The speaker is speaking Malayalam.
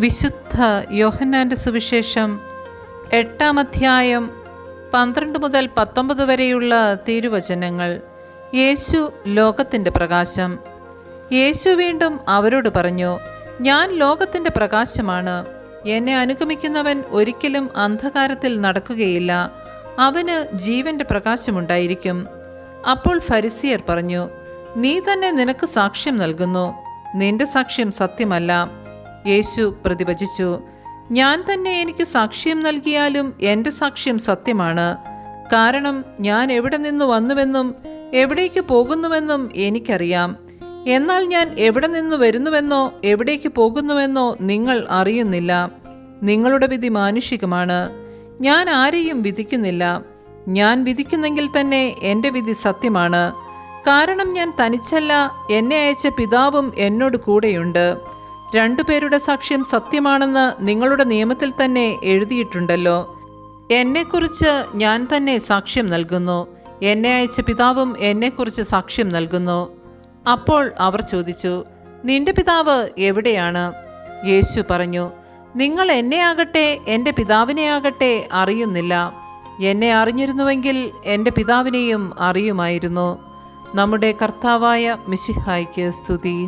വിശുദ്ധ യോഹന്നാൻ്റെ സുവിശേഷം 8-ാം അധ്യായം 12 മുതൽ 19 വരെയുള്ള തിരുവചനങ്ങൾ. യേശു ലോകത്തിൻ്റെ പ്രകാശം. യേശു വീണ്ടും അവരോട് പറഞ്ഞു, ഞാൻ ലോകത്തിൻ്റെ പ്രകാശമാണ്. എന്നെ അനുഗമിക്കുന്നവൻ ഒരിക്കലും അന്ധകാരത്തിൽ നടക്കുകയില്ല, അവന് ജീവൻ്റെ പ്രകാശമുണ്ടായിരിക്കും. അപ്പോൾ ഫരിസിയർ പറഞ്ഞു, നീ തന്നെ നിനക്ക് സാക്ഷ്യം നൽകുന്നു, നിന്റെ സാക്ഷ്യം സത്യമല്ല. യേശു പ്രതിവചിച്ചു, ഞാൻ തന്നെ എനിക്ക് സാക്ഷ്യം നൽകിയാലും എൻ്റെ സാക്ഷ്യം സത്യമാണ്. കാരണം ഞാൻ എവിടെ നിന്ന് വന്നുവെന്നും എവിടേക്ക് പോകുന്നുവെന്നും എനിക്കറിയാം. എന്നാൽ ഞാൻ എവിടെ നിന്ന് വരുന്നുവെന്നോ എവിടേക്ക് പോകുന്നുവെന്നോ നിങ്ങൾ അറിയുന്നില്ല. നിങ്ങളുടെ വിധി മാനുഷികമാണ്. ഞാൻ ആരെയും വിധിക്കുന്നില്ല. ഞാൻ വിധിക്കുന്നെങ്കിൽ തന്നെ എൻ്റെ വിധി സത്യമാണ്. കാരണം ഞാൻ തനിച്ചല്ല, എന്നെ അയച്ച പിതാവും എന്നോട് കൂടെയുണ്ട്. 2 പേരുടെ സാക്ഷ്യം സത്യമാണെന്ന് നിങ്ങളുടെ നിയമത്തിൽ തന്നെ എഴുതിയിട്ടുണ്ടല്ലോ. എന്നെക്കുറിച്ച് ഞാൻ തന്നെ സാക്ഷ്യം നൽകുന്നു, എന്നെ അയച്ച പിതാവും എന്നെക്കുറിച്ച് സാക്ഷ്യം നൽകുന്നു. അപ്പോൾ അവർ ചോദിച്ചു, നിന്റെ പിതാവ് എവിടെയാണ്? യേശു പറഞ്ഞു, നിങ്ങൾ എന്നെയാകട്ടെ എൻ്റെ പിതാവിനെയാകട്ടെ അറിയുന്നില്ല. എന്നെ അറിഞ്ഞിരുന്നുവെങ്കിൽ എൻ്റെ പിതാവിനെയും അറിയുമായിരുന്നു. നമ്മുടെ കർത്താവായ മിശിഹായ്ക്ക് സ്തുതി.